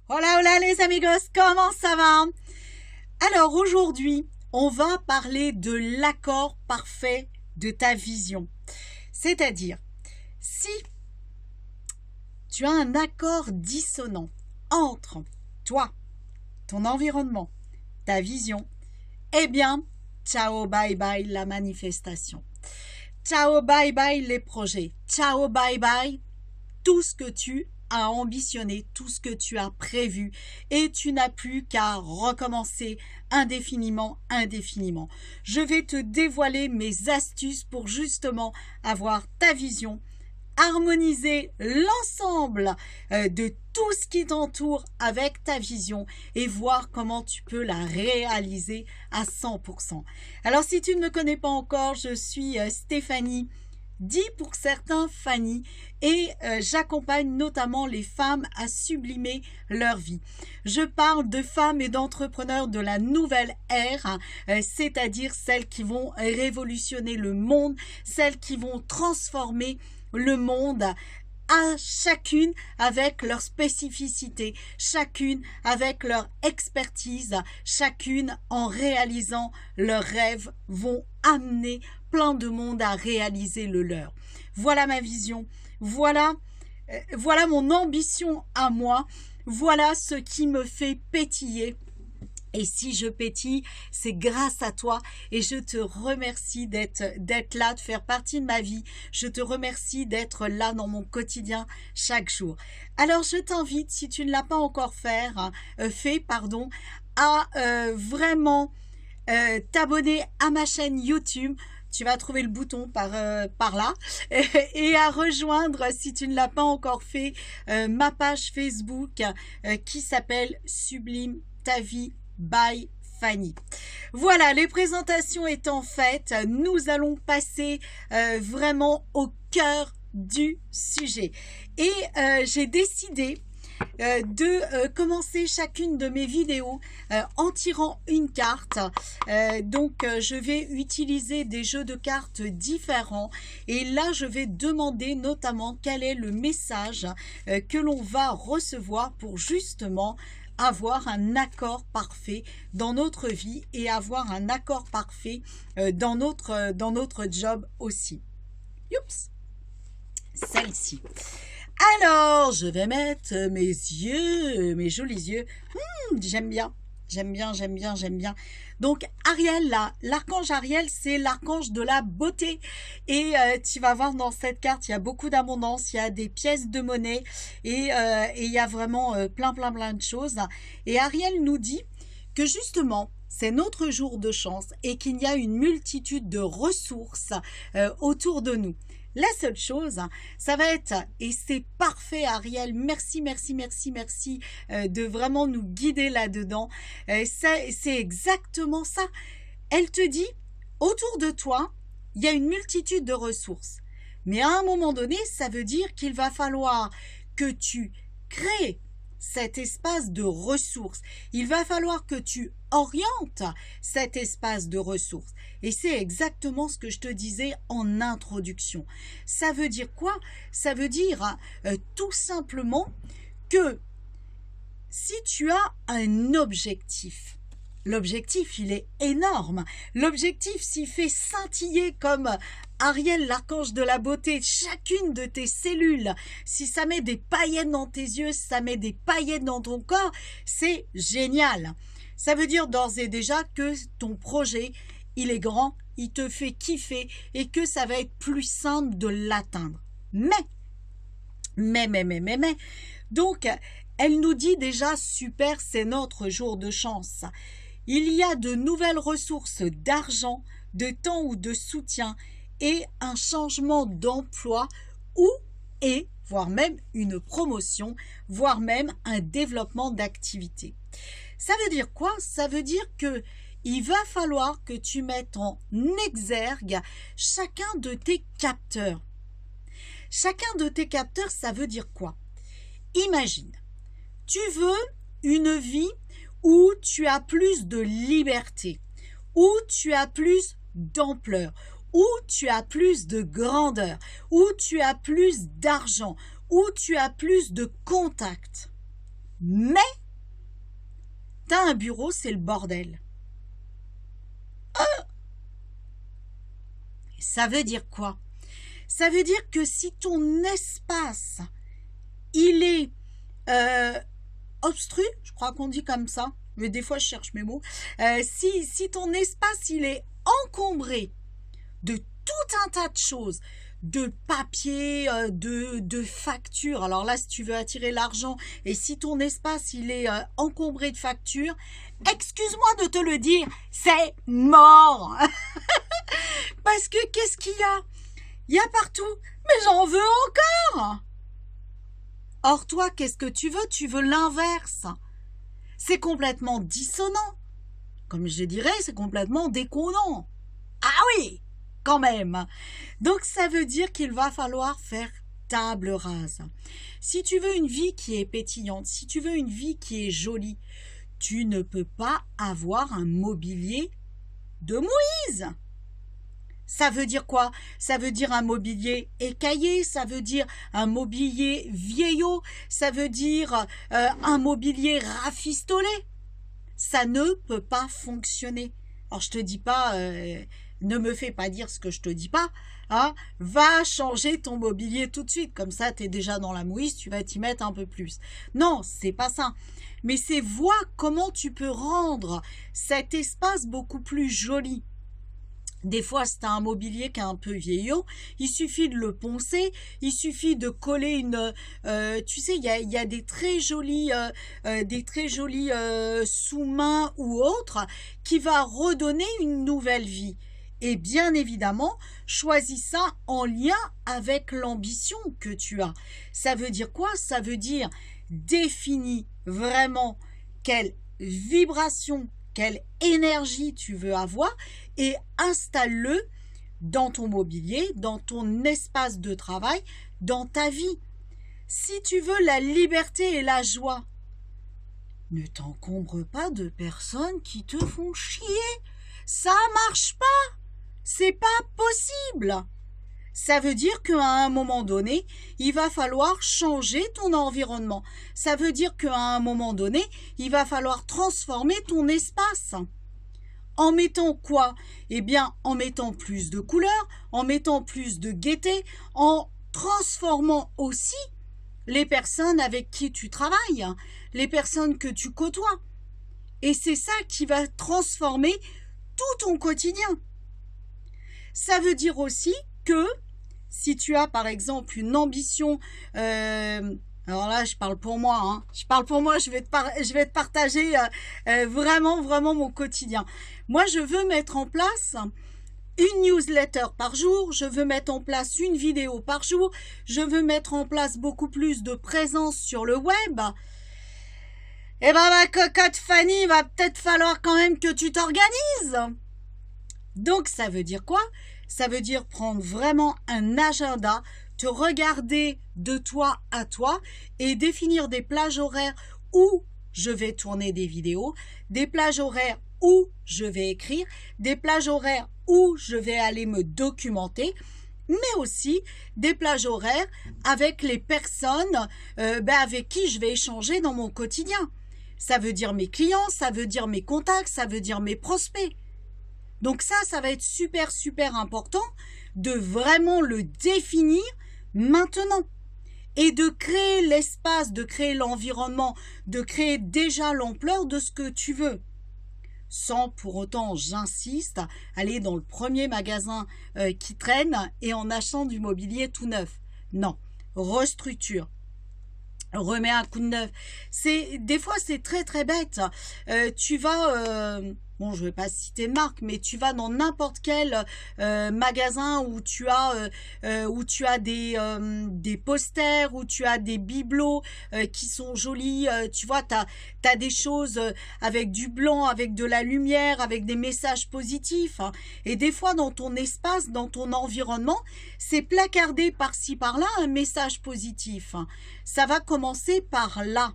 Hola, hola les amigos, comment ça va? Alors aujourd'hui, on va parler de l'accord parfait de ta vision. C'est-à-dire, si tu as un accord dissonant entre toi, ton environnement, ta vision, eh bien, ciao, bye bye la manifestation. Ciao, bye bye les projets. Ciao, bye bye tout ce que tu as ambitionné, tout ce que tu as prévu, et tu n'as plus qu'à recommencer indéfiniment, indéfiniment. Je vais te dévoiler mes astuces pour justement avoir ta vision, harmoniser l'ensemble de tout ce qui t'entoure avec ta vision et voir comment tu peux la réaliser à 100%. Alors si tu ne me connais pas encore, je suis Stéphanie, dit pour certains Fanny, et j'accompagne notamment les femmes à sublimer leur vie. Je parle de femmes et d'entrepreneurs de la nouvelle ère, c'est-à-dire celles qui vont révolutionner le monde, celles qui vont transformer le monde, à chacune avec leur spécificité, chacune avec leur expertise, chacune en réalisant leurs rêves vont amener plein de monde à réaliser le leur. Voilà ma vision, voilà mon ambition à moi, voilà ce qui me fait pétiller. Et si je pétille, c'est grâce à toi et je te remercie d'être là, de faire partie de ma vie. Je te remercie d'être là dans mon quotidien chaque jour. Alors je t'invite, si tu ne l'as pas encore fait, à vraiment t'abonner à ma chaîne YouTube. Tu vas trouver le bouton par là et à rejoindre, si tu ne l'as pas encore fait, ma page Facebook qui s'appelle Sublime ta vie by Fanny. Voilà, les présentations étant faites, nous allons passer vraiment au cœur du sujet. Et j'ai décidé de commencer chacune de mes vidéos en tirant une carte. Je vais utiliser des jeux de cartes différents et là je vais demander notamment quel est le message que l'on va recevoir pour justement avoir un accord parfait dans notre vie et avoir un accord parfait dans notre job aussi. Oups, celle-ci. Alors, je vais mettre mes yeux, mes jolis yeux. J'aime bien, j'aime bien, j'aime bien, j'aime bien. Donc, Ariel, là, l'archange Ariel, c'est l'archange de la beauté. Et tu vas voir dans cette carte, il y a beaucoup d'abondance, il y a des pièces de monnaie et il y a vraiment plein de choses. Et Ariel nous dit que justement, c'est notre jour de chance et qu'il y a une multitude de ressources autour de nous. La seule chose, ça va être, et c'est parfait Ariel, merci, merci, merci, merci de vraiment nous guider là-dedans. C'est exactement ça. Elle te dit, autour de toi, il y a une multitude de ressources. Mais à un moment donné, ça veut dire qu'il va falloir que tu crées cet espace de ressources. Il va falloir que tu orientes cet espace de ressources. Et c'est exactement ce que je te disais en introduction. Ça veut dire quoi? Ça veut dire tout simplement que si tu as un objectif, l'objectif, il est énorme. L'objectif, s'il fait scintiller comme Ariel, l'archange de la beauté, chacune de tes cellules, si ça met des paillettes dans tes yeux, si ça met des paillettes dans ton corps, c'est génial. Ça veut dire d'ores et déjà que ton projet, il est grand, il te fait kiffer et que ça va être plus simple de l'atteindre. Mais, donc, elle nous dit déjà, super, c'est notre jour de chance. Il y a de nouvelles ressources d'argent, de temps ou de soutien et un changement d'emploi voire même une promotion, voire même un développement d'activité. Ça veut dire quoi? Ça veut dire que il va falloir que tu mettes en exergue chacun de tes capteurs. Chacun de tes capteurs, ça veut dire quoi? Imagine, tu veux une vie où tu as plus de liberté, où tu as plus d'ampleur, où tu as plus de grandeur, où tu as plus d'argent, où tu as plus de contacts. Mais, tu as un bureau, c'est le bordel. Ça veut dire quoi? Ça veut dire que si ton espace, il est obstru, je crois qu'on dit comme ça, mais des fois je cherche mes mots, si ton espace, il est encombré de tout un tas de choses, de papier, de factures. Alors là, si tu veux attirer l'argent et si ton espace, il est encombré de factures, excuse-moi de te le dire, c'est mort. Parce que qu'est-ce qu'il y a? Il y a partout, mais j'en veux encore. Or toi, qu'est-ce que tu veux? Tu veux l'inverse. C'est complètement dissonant. Comme je dirais, c'est complètement déconnant. Ah oui, quand même. Donc ça veut dire qu'il va falloir faire table rase. Si tu veux une vie qui est pétillante, si tu veux une vie qui est jolie, tu ne peux pas avoir un mobilier de Moïse. Ça veut dire quoi? Ça veut dire un mobilier écaillé, ça veut dire un mobilier vieillot, ça veut dire un mobilier rafistolé. Ça ne peut pas fonctionner. Alors je te dis pas, ne me fais pas dire ce que je te dis pas, hein? Va changer ton mobilier tout de suite, comme ça tu es déjà dans la mouise, tu vas t'y mettre un peu plus. Non, c'est pas ça. Mais c'est vois comment tu peux rendre cet espace beaucoup plus joli. Des fois, c'est un mobilier qui est un peu vieillot, il suffit de le poncer, il suffit de coller une... tu sais, il y a des très jolis sous-mains ou autres qui va redonner une nouvelle vie. Et bien évidemment, choisis ça en lien avec l'ambition que tu as. Ça veut dire quoi? Ça veut dire définis vraiment quelle vibration, quelle énergie tu veux avoir et installe-le dans ton mobilier, dans ton espace de travail, dans ta vie. Si tu veux la liberté et la joie, ne t'encombre pas de personnes qui te font chier. Ça marche pas. C'est pas possible. Ça veut dire qu'à un moment donné, il va falloir changer ton environnement. Ça veut dire qu'à un moment donné, il va falloir transformer ton espace. En mettant quoi? Eh bien, en mettant plus de couleurs, en mettant plus de gaieté, en transformant aussi les personnes avec qui tu travailles, les personnes que tu côtoies. Et c'est ça qui va transformer tout ton quotidien. Ça veut dire aussi que si tu as par exemple une ambition, alors là je parle pour moi, hein, je vais te partager vraiment mon quotidien. Moi je veux mettre en place une newsletter par jour, je veux mettre en place une vidéo par jour, je veux mettre en place beaucoup plus de présence sur le web. Eh ben ma cocotte Fanny, il va peut-être falloir quand même que tu t'organises. Donc ça veut dire quoi? Ça veut dire prendre vraiment un agenda, te regarder de toi à toi et définir des plages horaires où je vais tourner des vidéos, des plages horaires où je vais écrire, des plages horaires où je vais aller me documenter, mais aussi des plages horaires avec les personnes avec qui je vais échanger dans mon quotidien. Ça veut dire mes clients, ça veut dire mes contacts, ça veut dire mes prospects. Donc ça va être super important de vraiment le définir maintenant et de créer l'espace, de créer l'environnement, de créer déjà l'ampleur de ce que tu veux. Sans pour autant, j'insiste, aller dans le premier magasin qui traîne et en achetant du mobilier tout neuf. Non, restructure. Remets un coup de neuf. Des fois, c'est très bête. Tu vas... bon, je ne vais pas citer de marque, mais tu vas dans n'importe quel magasin où tu as des posters, où tu as des bibelots qui sont jolis. Tu vois, tu as des choses avec du blanc, avec de la lumière, avec des messages positifs. Hein. Et des fois, dans ton espace, dans ton environnement, c'est placardé par-ci, par-là un message positif. Hein. Ça va commencer par là.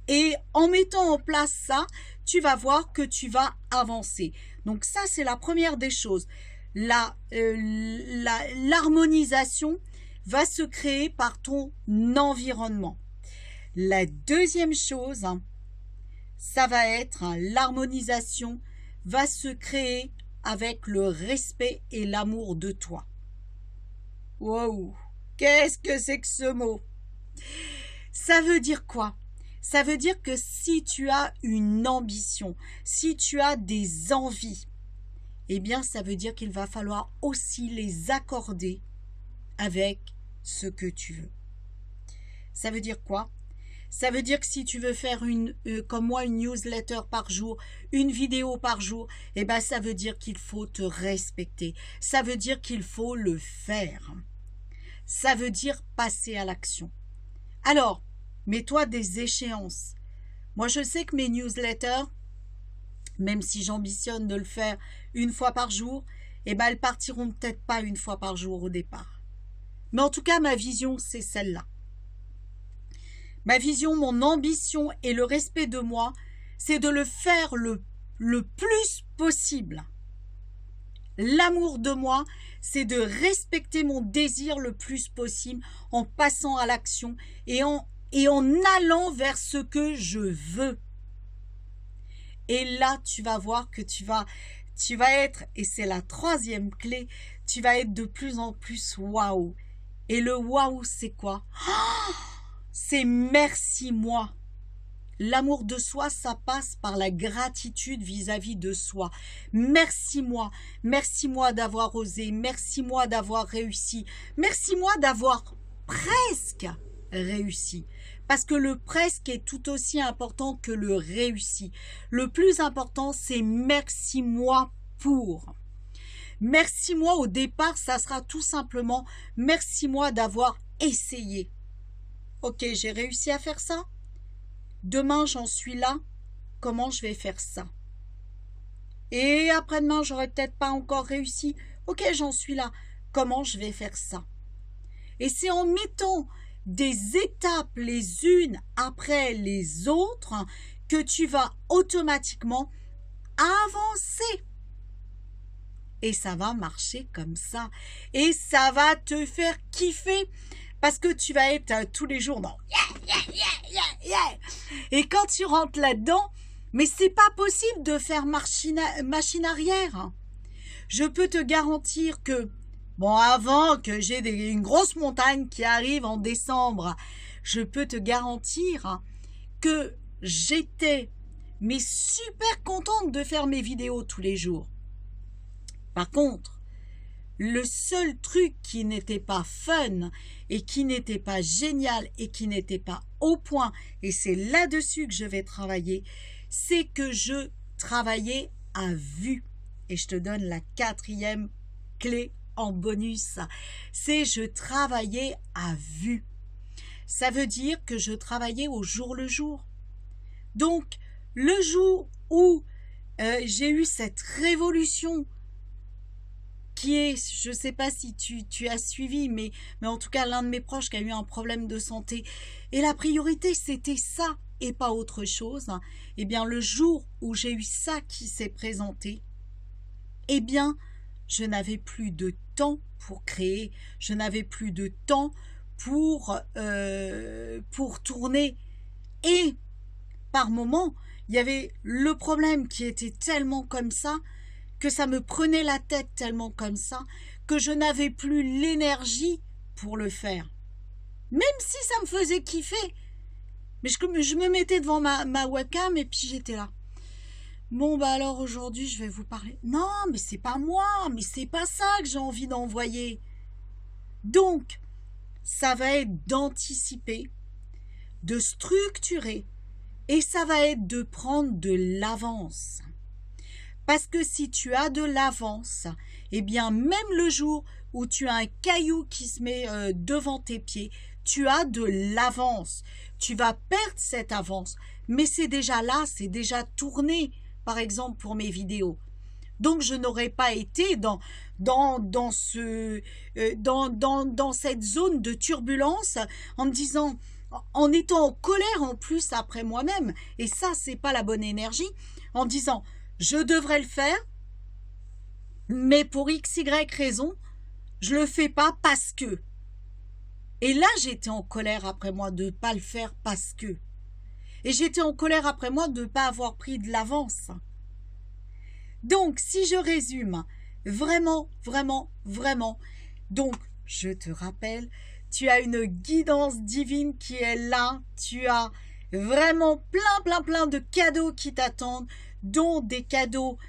Et en mettant en place ça, tu vas voir que tu vas avancer. Donc ça, c'est la première des choses. L'harmonisation va se créer par ton environnement. La deuxième chose, ça va être l'harmonisation va se créer avec le respect et l'amour de toi. Wow, qu'est-ce que c'est que ce mot? Ça veut dire quoi? Ça veut dire que si tu as une ambition, si tu as des envies, eh bien ça veut dire qu'il va falloir aussi les accorder avec ce que tu veux. Ça veut dire quoi? Ça veut dire que si tu veux faire comme moi, une newsletter par jour, une vidéo par jour, eh ben ça veut dire qu'il faut te respecter. Ça veut dire qu'il faut le faire. Ça veut dire passer à l'action. Alors, mets-toi des échéances. Moi, je sais que mes newsletters, même si j'ambitionne de le faire une fois par jour, eh ben elles partiront peut-être pas une fois par jour au départ. Mais en tout cas, ma vision, c'est celle-là. Ma vision, mon ambition et le respect de moi, c'est de le faire le plus possible. L'amour de moi, c'est de respecter mon désir le plus possible en passant à l'action et en allant vers ce que je veux. Et là, tu vas voir que tu vas être, et c'est la troisième clé, tu vas être de plus en plus waouh. Et le waouh, c'est quoi? C'est merci moi. L'amour de soi, ça passe par la gratitude vis-à-vis de soi. Merci moi d'avoir osé, merci moi d'avoir réussi, merci moi d'avoir presque réussi. Parce que le presque est tout aussi important que le réussi. Le plus important, c'est merci moi pour. Merci moi au départ, ça sera tout simplement merci moi d'avoir essayé. Ok, j'ai réussi à faire ça. Demain, j'en suis là. Comment je vais faire ça? Et après-demain, j'aurais peut-être pas encore réussi. Ok, j'en suis là. Comment je vais faire ça? Et c'est en mettant des étapes les unes après les autres que tu vas automatiquement avancer. Et ça va marcher comme ça. Et ça va te faire kiffer. Parce que tu vas être tous les jours dans yeah. Et quand tu rentres là-dedans, mais c'est pas possible de faire machine arrière. Je peux te garantir que, bon, avant que j'ai une grosse montagne qui arrive en décembre, je peux te garantir que j'étais mais super contente de faire mes vidéos tous les jours. Par contre, le seul truc qui n'était pas fun et qui n'était pas génial et qui n'était pas au point, et c'est là-dessus que je vais travailler, c'est que je travaillais à vue. Et je te donne la quatrième clé en bonus, c'est je travaillais à vue. Ça veut dire que je travaillais au jour le jour. Donc, le jour où j'ai eu cette révolution qui est, je ne sais pas si tu as suivi, mais en tout cas, l'un de mes proches qui a eu un problème de santé. Et la priorité, c'était ça et pas autre chose. Eh bien, le jour où j'ai eu ça qui s'est présenté, eh bien, je n'avais plus de temps pour créer, je n'avais plus de temps pour tourner. Et par moments, il y avait le problème qui était tellement comme ça, que ça me prenait la tête tellement comme ça, que je n'avais plus l'énergie pour le faire. Même si ça me faisait kiffer. Mais je me mettais devant ma webcam et puis j'étais là. Bon, bah alors aujourd'hui, je vais vous parler. Non, mais c'est pas moi, mais c'est pas ça que j'ai envie d'envoyer. Donc, ça va être d'anticiper, de structurer, et ça va être de prendre de l'avance. Parce que si tu as de l'avance, eh bien même le jour où tu as un caillou qui se met devant tes pieds, tu as de l'avance. Tu vas perdre cette avance, mais c'est déjà là, c'est déjà tourné, par exemple pour mes vidéos. Donc je n'aurais pas été dans cette zone de turbulence en me disant, en étant en colère en plus après moi-même, et ça c'est pas la bonne énergie, en disant je devrais le faire, mais pour XY raison, je le fais pas parce que. Et là, j'étais en colère après moi de ne pas le faire parce que. Et j'étais en colère après moi de ne pas avoir pris de l'avance. Donc, si je résume, vraiment, vraiment, vraiment, donc, je te rappelle, tu as une guidance divine qui est là, tu as vraiment plein de cadeaux qui t'attendent, dont des cadeaux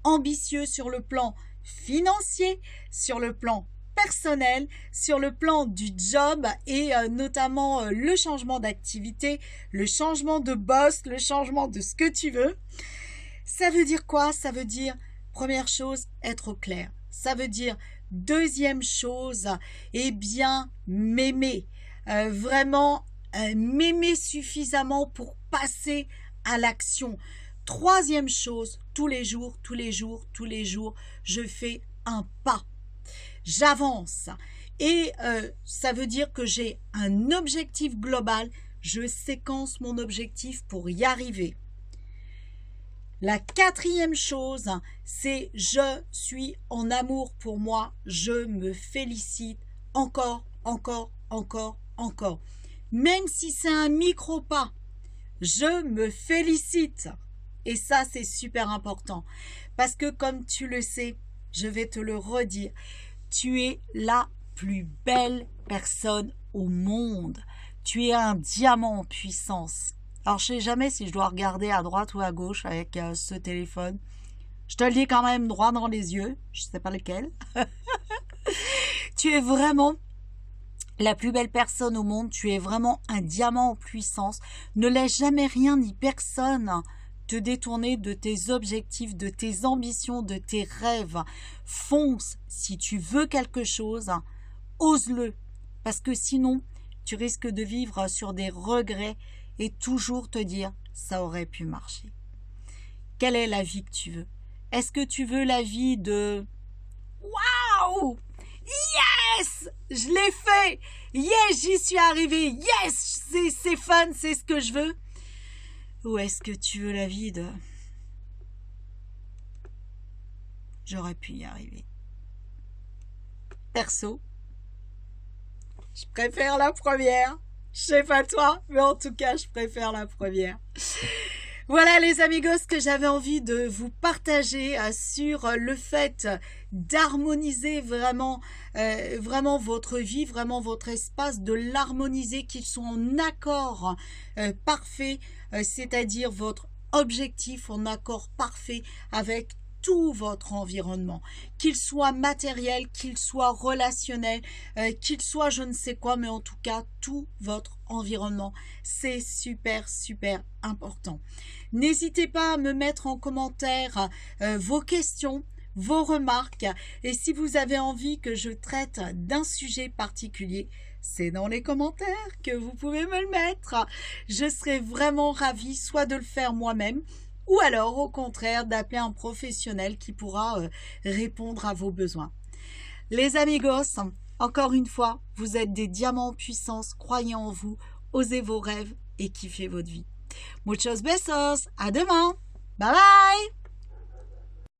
ambitieux sur le plan financier, sur le plan personnel, sur le plan du job et notamment le changement d'activité, le changement de boss, le changement de ce que tu veux. Ça veut dire quoi? Ça veut dire, première chose, être au clair. Ça veut dire, deuxième chose, eh bien, m'aimer. Vraiment, m'aimer suffisamment pour passer à l'action. Troisième chose, tous les jours, je fais un pas. J'avance. Et ça veut dire que j'ai un objectif global. Je séquence mon objectif pour y arriver. La quatrième chose, c'est je suis en amour pour moi, je me félicite encore. Même si c'est un micro-pas, je me félicite. Et ça, c'est super important. Parce que comme tu le sais, je vais te le redire, tu es la plus belle personne au monde. Tu es un diamant en puissance. Alors, je ne sais jamais si je dois regarder à droite ou à gauche avec ce téléphone. Je te le dis quand même droit dans les yeux. Je ne sais pas lequel. Tu es vraiment la plus belle personne au monde. Tu es vraiment un diamant en puissance. Ne laisse jamais rien ni personne te détourner de tes objectifs, de tes ambitions, de tes rêves. Fonce. Si tu veux quelque chose, ose-le. Parce que sinon, tu risques de vivre sur des regrets et toujours te dire « ça aurait pu marcher ». Quelle est la vie que tu veux? Est-ce que tu veux la vie de « waouh, yes, je l'ai fait, yes, j'y suis arrivé, yes, c'est fun, c'est ce que je veux » ou est-ce que tu veux la vie de « j'aurais pu y arriver ». Perso, je préfère la première. Je sais pas toi, mais en tout cas, je préfère la première. Voilà les amigos, ce que j'avais envie de vous partager sur le fait d'harmoniser vraiment votre vie, vraiment votre espace, de l'harmoniser, qu'ils soient en accord parfait, c'est-à-dire votre objectif en accord parfait avec tout votre environnement, qu'il soit matériel, qu'il soit relationnel, qu'il soit je ne sais quoi, mais en tout cas, tout votre environnement. C'est super important. N'hésitez pas à me mettre en commentaire vos questions, vos remarques, et si vous avez envie que je traite d'un sujet particulier, c'est dans les commentaires que vous pouvez me le mettre. Je serai vraiment ravie soit de le faire moi-même, ou alors, au contraire, d'appeler un professionnel qui pourra répondre à vos besoins. Les amigos, encore une fois, vous êtes des diamants en puissance, croyez en vous, osez vos rêves et kiffez votre vie. Muchos besos, à demain, bye bye.